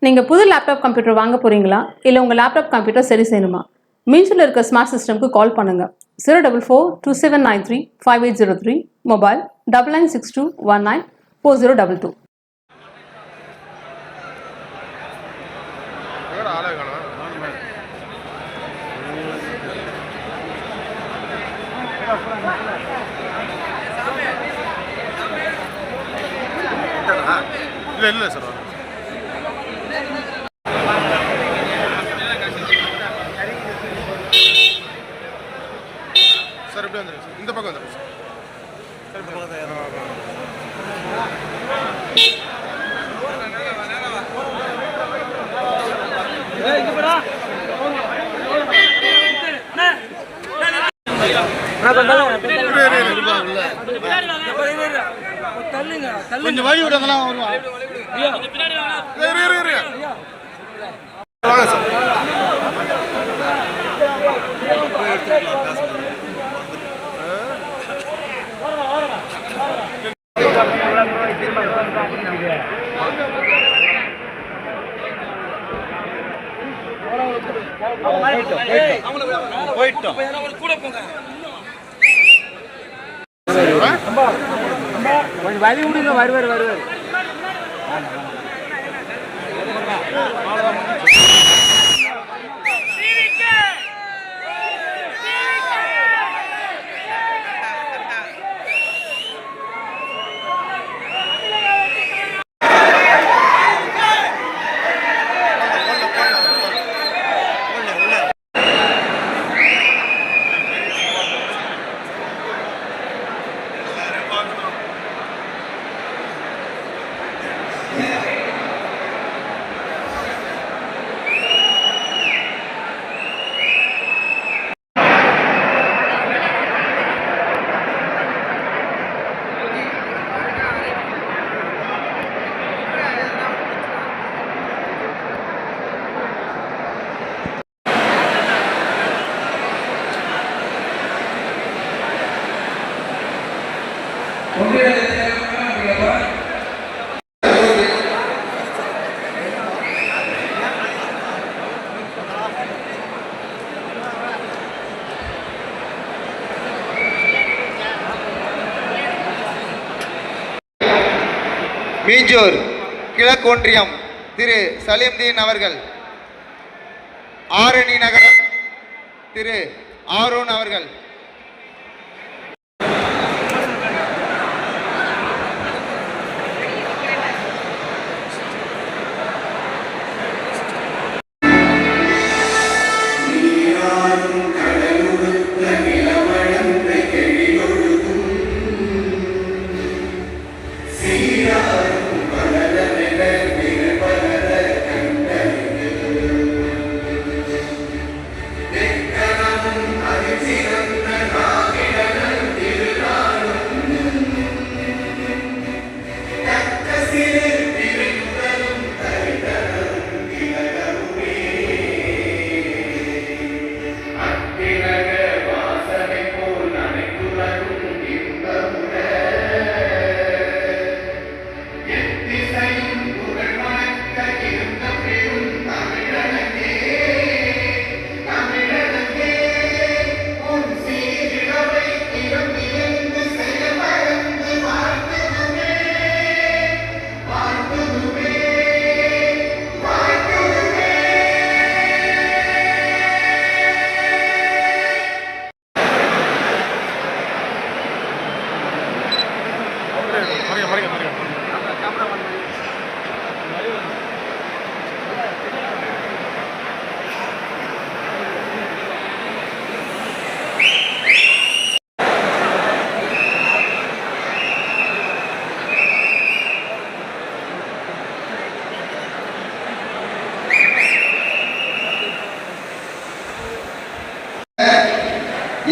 நீங்கள் புது laptop computer வாங்க போகிறீங்களா, இல்லை உங்கள் லேப்டாப் கம்ப்யூட்டர் சரி செய்யணுமா? மீன்ஸில் இருக்க ஸ்மார்ட் சிஸ்டம்க்கு கால் பண்ணுங்கள். 04427935803, மொபைல் 9962194022. இல்லை சார் சார் எப்படி வந்துடுங்க சார், இந்த பக்கம் வந்துடுங்க சார். கொஞ்சம் வழி விடுறதெல்லாம் வருவாங்க சார். போயிட்டோம் கொஞ்சம் வழி விடுங்க, வருவார். மீஞ்சூர் கிழக்கு ஒன்றியம் திரு சலீம்தீன் அவர்கள், ஆரணி நகரம் திரு ஆரோன் அவர்கள்,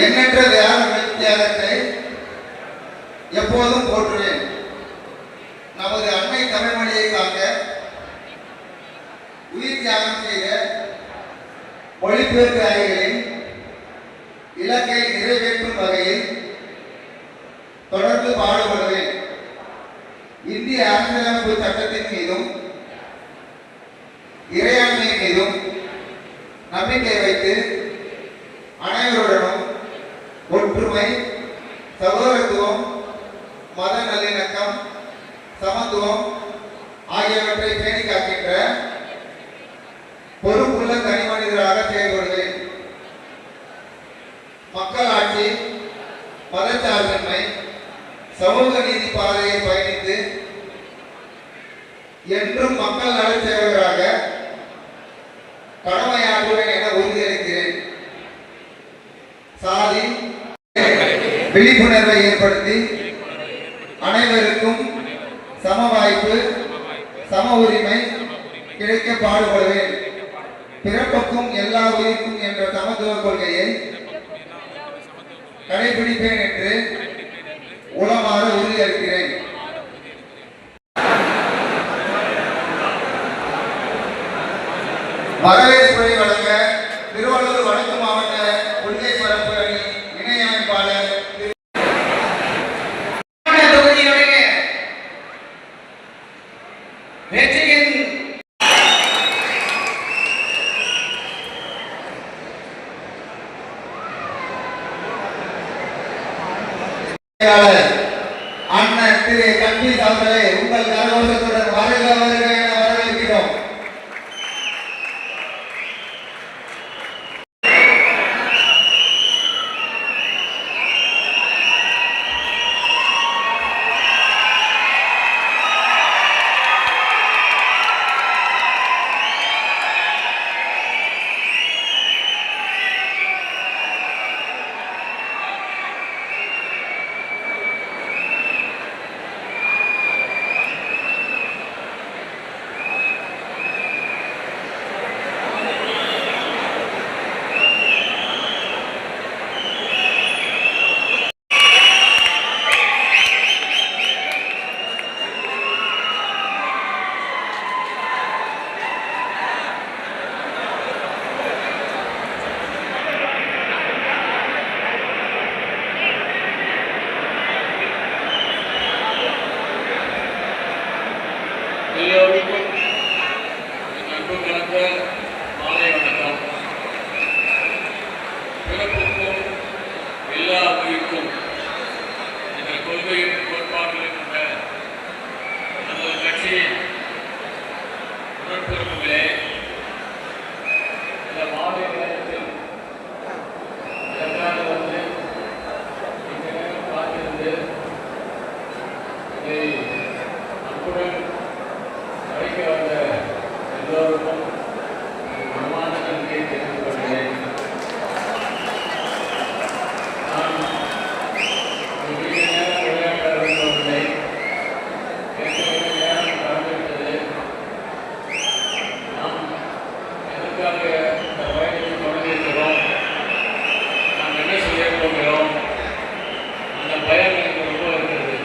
எண்ணற்ற தியாகத்தை எப்போதும் போற்றுவேன். நமது அன்னை தமிழ்மொழியை காக்க உயிர் தியாகம் செய்த மொழிபெயர்ப்பு அணிகளின் இலக்கை நிறைவேற்றும் வகையில் தொடர்ந்து பாடுபடுவேன். இந்திய அரசியலமைப்பு சட்டத்தின் மீதும் இறையாண்மை மீதும் நம்பிக்கை வைத்து அனைவருடனும் ஒற்றுமை, சகோதரத்துவம், மத நல்லிணக்கம், சமத்துவம் ஆகியவற்றை பேணி காக்கின்ற பொறுப்புள்ள தனிமனிதராக செயல்படுவேன். மக்களாட்சி, மதச்சார்பின்மை, சமூக நீதி பாதையை பயணித்து என்றும் மக்கள் நலச் சேவகராக கடமையாற்றுவேன் என உறுதியளிக்கிறேன். சாதி விழிப்புணர்வை ஏற்படுத்தி அனைவருக்கும் சம வாய்ப்பு, சம உரிமை கிடைக்க பாடுபடுவேன். பிறப்புக்கும் எல்லா உயிருக்கும் என்ற சமத்துவ கொள்கையை கடைபிடிப்பேன் என்று உளமாற உறுதியளிக்கிறேன். வரவேற்புரை வழங்க திருவள்ளூர் வடக்கு மாவட்ட கொள்கை பரப்பு அணி இணை அமைப்பாளர் தொகுதியினுடைய வெற்றியின் அண்ணன் திரு கன்பீஸ் அவர்களை உங்கள் கரகோஷத்துடன் வருக வருக என வரவேற்கிறோம். எல்லோருக்கும் அன்பு கலந்த மாலை வணக்கம். பிறப்புக்கும் எல்லா உயிருக்கும் என்ற கொள்கையின் கோட்பாடுகளில் கொண்ட நமது கட்சியின் உடன்பிறப்புகளே, இந்த மாலை நேரத்தில் இதற்காக வந்து இந்த நேரம் பார்த்திருந்து இதை அன்புடன் அழைக்க வந்த எல்லோருக்கும் மனமான நன்றியை தெரிவித்துக் கொள்கிறேன். நான் நீண்ட நேரம் விளையாட விரும்பவில்லை. ஏற்கனவே நேரம் கடந்துவிட்டது. நாம் எதற்காக இந்த பயணத்தை தொடங்கியிருக்கிறோம், நாம் என்ன செய்ய போகிறோம், அந்த பயம் எனக்கு ரொம்ப இருக்கிறது.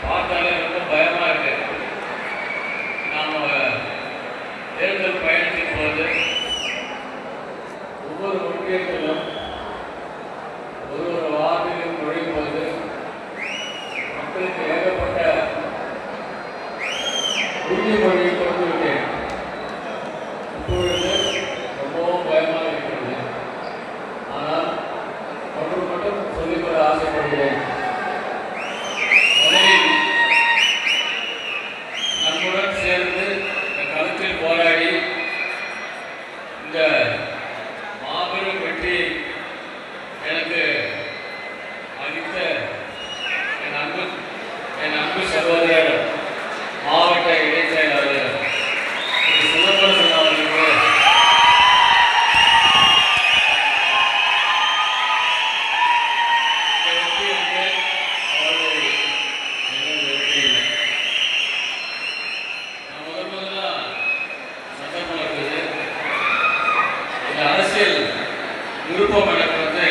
பார்த்தாலே ரொம்ப பயமாக இருக்கு. நாம் தேர்தல் பயணத்தின் போது ஒவ்வொரு ஒன்றியத்திலும் ஒரு வார்டிலும் நுழையும் போது மக்களுக்கு ஏகப்பட்ட உறுதிமொழியை கொடுத்து விட்டேன். இப்பொழுது ரொம்பவும் பயமாக இருக்கிறது. ஆனால் ஒன்று மட்டும் சொல்லிக்கொள்ள ஆசைப்படுகிறேன். முதலில் நம்முடன் சேர்ந்து இந்த களத்தில் போராடி இந்த மாபெரும் வெற்றி எனக்கு அளித்த என் அன்பு சகோதரர் மாவட்ட இடைச் செயலாளர் திரு சிதம்பரம் அவர்களுக்கு இந்த வெற்றி வந்து அவர்கள் எனது வெற்றி இல்லை. நான் முதல்ல சந்தர்ப்பம் இருக்குது. இந்த அரசியல் விருப்பம் எனக்கு வந்து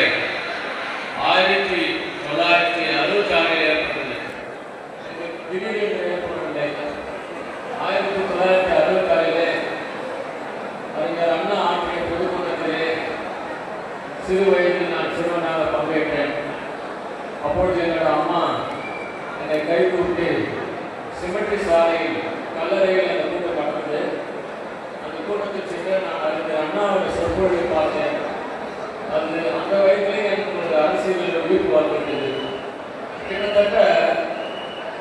1966 ஏற்பட்டது. திடீரென்று ஏற்படவில்லை. 1966 அறிஞர் அண்ணா ஆற்றிய பொதுக்கூட்டத்திலே சிறு வயதில் நான் சிறுவனாக பங்கேற்றேன். அப்பொழுது என்னோட அம்மா என்னை கைகூட்டி சிமெண்ட்ரி சாலையில் கல்லறையில் அந்த கூட்டம் நடந்தது. சூழலை பார்த்தேன். அது அந்த வயதிலே எனக்கு ஒரு அரசியலில் ஈடுபாடு இருந்தது. கிட்டத்தட்ட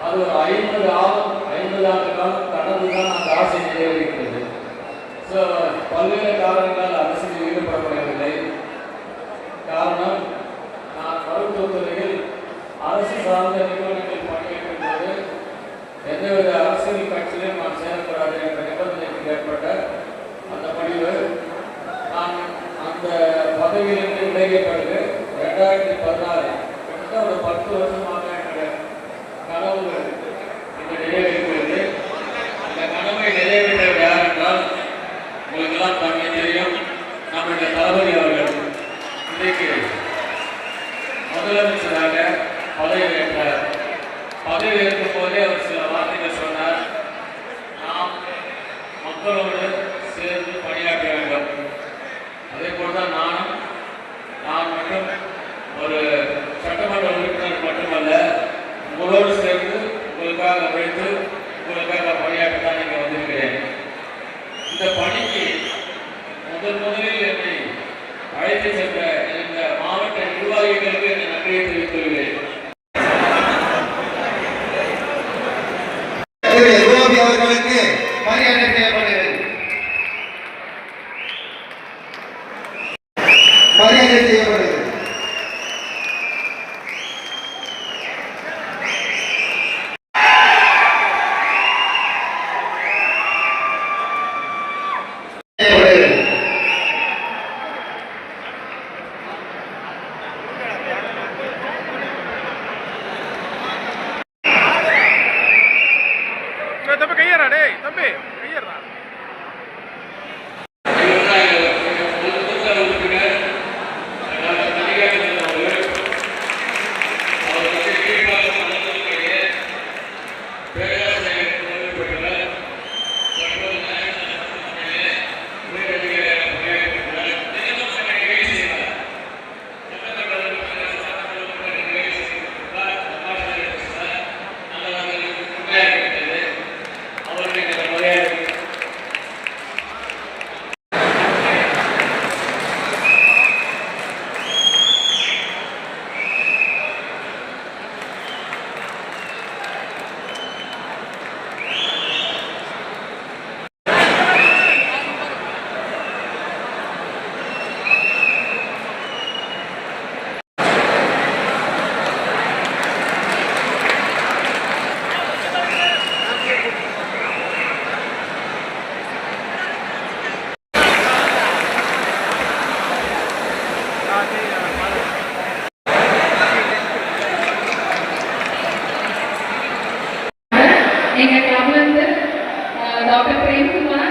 அது ஒரு 50 ஆண்டு காலம் கடந்து தான் அந்த ஆசை நிறைவேறியிருக்கிறது. ஸோ பல்வேறு காரணங்களால் அரசியலில் ஈடுபட முடியவில்லை. காரணம், நான் மருத்துவத்துறையில் அரசு சார்ந்த நிறுவனங்கள் பணியாற்றும் போது எந்தவித அரசியல் கட்சியிலும் நான் சேரக்கூடாது என்ற நிபந்தனைக்கு ஏற்பட்ட அந்த முடிவு நான் அந்த பதவியிலிருந்து விலகிய பிறகு 2016 கிட்டத்தட்ட ஒரு 10 வருஷமாக என்னுடைய கனவு இன்று நிறைவேறுகிறது. அந்த கனவை நிறைவேற்றது யார் என்றால் உங்களுக்கெல்லாம் தம்மை தெரியும், நம்முடைய தளபதி அவர்கள் இன்றைக்கு முதலமைச்சராக பதவியேற்றார். பதவியேற்கும் போதே அவர் சில வார்த்தைகள் சொன்னார். நாம் மக்களோடு சேர்ந்து பணியாற்ற வேண்டும். அதே போல்தான் நான் மட்டும் ஒரு சட்டமன்ற உறுப்பினர் மட்டுமல்ல, உங்களோடு சேர்ந்து உங்களுக்காக உழைத்து உங்களுக்காக பணியாற்றத்தான் இங்கே வந்திருக்கிறேன். இந்த பணிக்கு முதலில் என்னை அழைத்து சென்ற இந்த மாவட்ட நிர்வாகிகளுக்கு என் நன்றியை தெரிவித்துக் கொள்கிறேன். கோபி அவர்களுக்கு மரியாதை செய்யப்படுகிறது. மரியாதை செய்யப்படுகிறது. தம்பி கையறா, டேய் தம்பி கையறா. எங்கள் கிளப்லேருந்து டாக்டர் பிரேம்குமார்